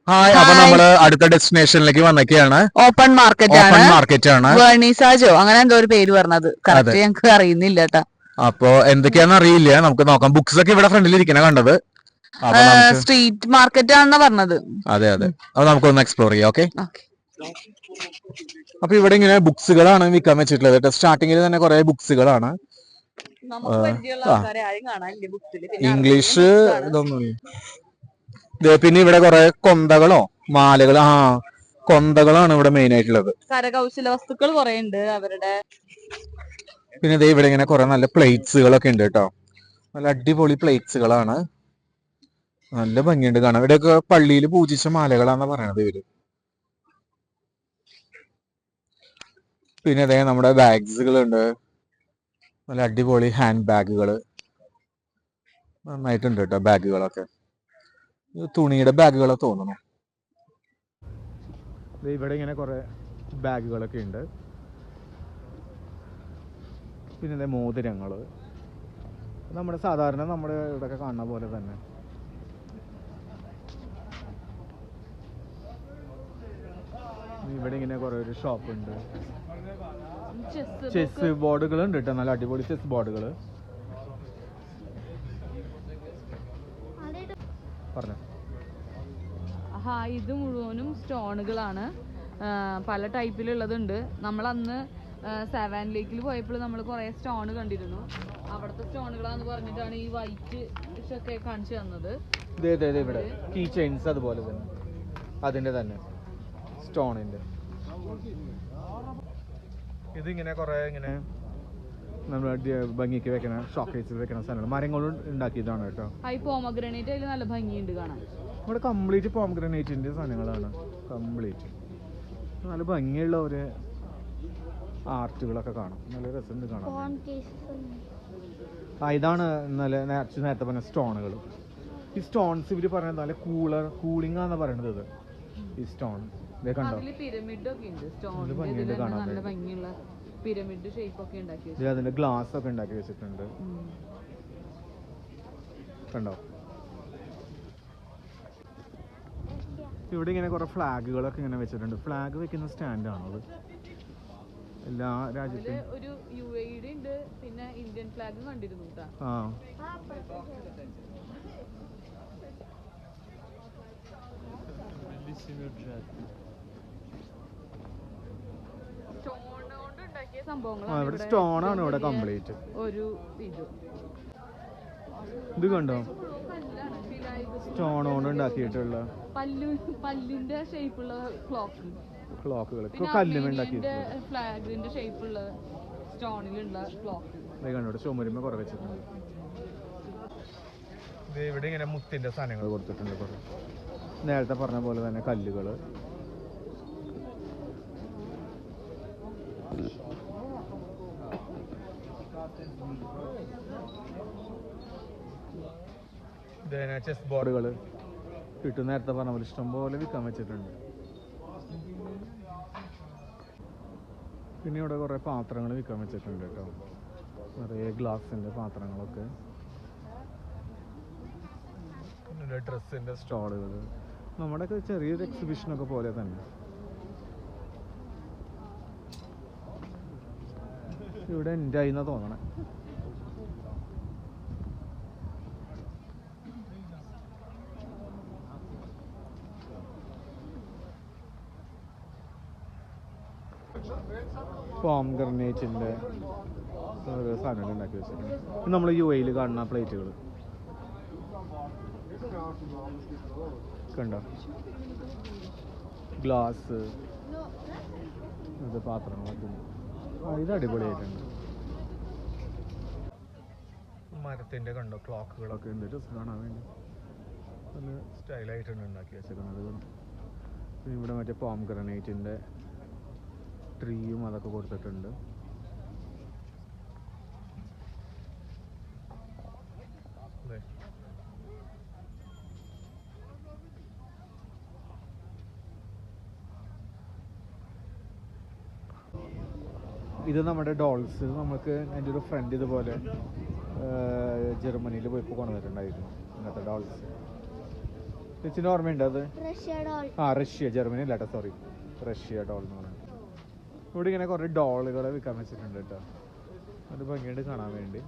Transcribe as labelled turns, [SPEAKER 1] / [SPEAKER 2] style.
[SPEAKER 1] Hi, അപ്പൊ നമ്മള് അടുത്ത ഡെസ്റ്റിനേഷനിലേക്ക് വന്നൊക്കെയാണ്.
[SPEAKER 2] ഓപ്പൺ മാർക്കറ്റ് ആണ്.
[SPEAKER 1] ഓപ്പൺ മാർക്കറ്റ് ആണ്.
[SPEAKER 2] വേർണീസാജോ അങ്ങനെ എന്തോ ഒരു പേര് പറഞ്ഞത്
[SPEAKER 1] അതെ.
[SPEAKER 2] കറക്റ്റ് ഞങ്ങൾക്ക് അറിയുന്നില്ല കേട്ടാ.
[SPEAKER 1] അപ്പൊ എന്തൊക്കെയാന്ന് അറിയില്ല, നമുക്ക് നോക്കാം. ബുക്സ് ഒക്കെ ഇവിടെ ഫ്രണ്ടിൽ ഇരിക്കണ കണ്ടത്. അപ്പൊ നമുക്ക്
[SPEAKER 2] സ്ട്രീറ്റ് മാർക്കറ്റ് ആണെന്നാ പറഞ്ഞത്.
[SPEAKER 1] അതെ അതെ, അപ്പൊ നമുക്കൊന്ന് എക്സ്പ്ലോർ ചെയ്യാം. ഓക്കെ.
[SPEAKER 2] ഓക്കെ.
[SPEAKER 1] അപ്പൊ ഇവിടെ ഇങ്ങനെ ബുക്സുകളാണ് വിൽക്കാൻ വെച്ചിട്ടുള്ളത് കേട്ടോ. സ്റ്റാർട്ടിങ്ങിൽ തന്നെ കുറെ ബുക്സുകളാണ്.
[SPEAKER 2] നമുക്ക് പരിചയമുള്ള ആൾക്കാരെ ആരും കാണാനില്ല ബുക്സിൽ.
[SPEAKER 1] ഇംഗ്ലീഷ് ഇതൊന്നും. പിന്നെ ഇവിടെ കുറെ കൊന്തകളോ മാലകളോ, കൊന്തകളാണ് ഇവിടെ മെയിൻ ആയിട്ടുള്ളത്.
[SPEAKER 2] കരകൗശല വസ്തുക്കൾ കുറെ ഉണ്ട് അവരുടെ.
[SPEAKER 1] പിന്നെ ദേ ഇവിടെ ഇങ്ങനെ കുറെ നല്ല പ്ലേറ്റ്സുകളൊക്കെ ഉണ്ട് കേട്ടോ. നല്ല അടിപൊളി പ്ലേറ്റ്സുകളാണ്. നല്ല ഭംഗിയുണ്ട് കാണാൻ. ഇവിടെയൊക്കെ പള്ളിയിൽ പൂജിച്ച മാലകളാന്നാ പറയണത് ഇവര്. പിന്നെ അതേ നമ്മുടെ ബാഗ്സുകളുണ്ട്. നല്ല അടിപൊളി ഹാൻഡ് ബാഗുകള് നന്നായിട്ടുണ്ട് കേട്ടോ. ബാഗുകളൊക്കെ തുണിയുടെ ബാഗുകളെ തോന്നുന്നു. ഇവിടെ ഇങ്ങനെ കുറെ ബാഗുകളൊക്കെ ഉണ്ട്. പിന്നെ മോതിരങ്ങള് നമ്മുടെ സാധാരണ നമ്മുടെ ഇവിടെയൊക്കെ കാണുന്ന പോലെ തന്നെ. ഇവിടെ ഇങ്ങനെ കുറെ ഒരു ഷോപ്പ് ഉണ്ട്. ചെസ് ബോർഡുകൾ ഉണ്ട് കേട്ടോ. നല്ല അടിപൊളി ചെസ് ബോർഡുകൾ. പറഞ്ഞോ.
[SPEAKER 2] ഇത് മുഴുവനും സ്റ്റോണുകളാണ്. പല ടൈപ്പിലുള്ളതുണ്ട്. നമ്മൾ അന്ന് സെവൻ ലേക്കിൽ പോയപ്പോൾ നമ്മൾ കുറെ സ്റ്റോൺ കണ്ടിരുന്നു. അവിടുത്തെ സ്റ്റോണുകളാന്ന് പറഞ്ഞിട്ടാണ് ഈ വൈറ്റ് ഒക്കെ കാണിച്ചു തന്നത്.
[SPEAKER 1] ഇവിടെ കീ ചെയിൻസ് അതുപോലെ തന്നെ അതിന്റെ തന്നെ സ്റ്റോണിന്റെ. ഇതിങ്ങനെ കുറെ ഇങ്ങനെ നമ്മൾ ഭംഗിക്ക് വെക്കണ ഷോക്കേസിൽ വെക്കണ സാധനങ്ങൾ മരങ്ങളും ഉണ്ടാക്കിയതാണ് കേട്ടോ.
[SPEAKER 2] പോമഗ്രനേറ്റ് അതിൽ നല്ല ഭംഗിയുണ്ട് കാണാൻ.
[SPEAKER 1] ഇവിടെ കംപ്ലീറ്റ് പോമഗ്രനേറ്റിന്റെ സാധനങ്ങളാണ്. കംപ്ലീറ്റ് നല്ല ഭംഗിയുള്ള ഒരു ആർട്ടുകളൊക്കെ കാണാം. നല്ല രസമുണ്ട് കാണാൻ. ഇതാണ് നേരത്തെ പറഞ്ഞ സ്റ്റോണുകൾ. ഈ സ്റ്റോൺസ് ഇവര് പറയുന്നത് നല്ല കൂളിംഗ് ആണെന്ന് പറയണത്. ഇത് ഈ സ്റ്റോൺ കണ്ടോ.
[SPEAKER 2] പിരമിഡ് ഷേപ്പ് ഒക്കെ ഉണ്ടാക്കി
[SPEAKER 1] അതിന്റെ ഗ്ലാസ് ഒക്കെ ഉണ്ടാക്കി വെച്ചിട്ടുണ്ട് കണ്ടോ. ഇവിടെ ഇങ്ങനെ കുറെ ഫ്ലാഗുകളൊക്കെ ഇങ്ങനെ വെച്ചിട്ടുണ്ട്. ഫ്ലാഗ് വെക്കുന്ന സ്റ്റാൻഡാണോ അത്? എല്ലാ രാജ്യത്തും
[SPEAKER 2] ഒരു UAE ഉണ്ട്. പിന്നെ ഇന്ത്യൻ ഫ്ലാഗ് കണ്ടിരുന്നു.
[SPEAKER 1] ഇവിടെ സ്റ്റോൺ ആണ് ഇവിടെ കംപ്ലീറ്റ്. ഇത് കണ്ടോ, സ്റ്റോൺ കൊണ്ട് ഉണ്ടാക്കിയിട്ടുള്ള
[SPEAKER 2] പല്ലിന്റെ ഷേപ്പുള്ള
[SPEAKER 1] ക്ലോക്കുകൾ കല്ലുണ്ടാക്കി.
[SPEAKER 2] ഫ്ലാഗിന്റെ ഷേപ്പുള്ള സ്റ്റോണിലുള്ള ക്ലോക്ക്
[SPEAKER 1] കണ്ടോ. ചുമരുമ കുറെ വെച്ചിട്ടുണ്ട്. ഇവിടെ ഇങ്ങനെ മുത്തിന്റെ സാധനങ്ങൾ കൊടുത്തിട്ടുണ്ട്. കുറെ നേരത്തെ പറഞ്ഞ പോലെ തന്നെ കല്ലുകള്. ചെസ് ബോർഡുകൾ കിട്ടും. നേരത്തെ പറഞ്ഞ പോലെ ഇഷ്ടം പോലെ വിൽക്കാൻ വെച്ചിട്ടുണ്ട്. പിന്നെ ഇവിടെ കുറെ പാത്രങ്ങൾ വിൽക്കാൻ വെച്ചിട്ടുണ്ട് കേട്ടോ. നിറയെ ഗ്ലാസിന്റെ പാത്രങ്ങളൊക്കെ. പിന്നെ ഡ്രസ്സിന്റെ സ്റ്റോളുകൾ. നമ്മുടെയൊക്കെ ചെറിയൊരു എക്സിബിഷനൊക്കെ പോലെ തന്നെ. ഇവിടെ എൻ്റെ ആയിന്നാ തോന്നണേ. പോംഗ്രനേറ്റിന്റെ ഓരോ സാധനങ്ങൾ ഉണ്ടാക്കി വെച്ചിട്ടുണ്ട്. നമ്മൾ UAE കാണുന്ന പ്ലേറ്റുകൾ കണ്ടോ. ഗ്ലാസ് പാത്രങ്ങളൊക്കെ. ഇത് അടിപൊളിയായിട്ടുണ്ട്. മരത്തിന്റെ കണ്ടോ ക്ലോക്കുകളൊക്കെ ഉണ്ട്. ജസ്റ്റ് കാണാൻ വേണ്ടി നല്ല സ്റ്റൈലായിട്ടുണ്ട് ഉണ്ടാക്കി വെച്ചേക്കുന്നത്. പിന്നെ ഇവിടെ മറ്റേ പോംഗ്രനേറ്റിന്റെ ട്രീയും അതൊക്കെ കൊടുത്തിട്ടുണ്ട്. ഇത് നമ്മുടെ ഡോൾസ്. നമുക്ക് എൻ്റെ ഒരു ഫ്രണ്ട് ഇതുപോലെ ജർമ്മനിയിൽ പോയപ്പോൾ കൊണ്ടുവന്നിട്ടുണ്ടായിരുന്നു ഇങ്ങനത്തെ ഡോൾസ്. ചേച്ചിന് ഓർമ്മയുണ്ട് അത്?
[SPEAKER 3] Russia doll.
[SPEAKER 1] ആ റഷ്യ, ജർമ്മനി അല്ല കേട്ടോ, സോറി, റഷ്യ ഡോൾ എന്ന് പറയുന്നത്. ഇവിടെ ഇങ്ങനെ കുറേ ഡോളുകൾ വിൽക്കാൻ വെച്ചിട്ടുണ്ട് കേട്ടോ. അത് ഭംഗിയായിട്ട് കാണാൻ വേണ്ടി.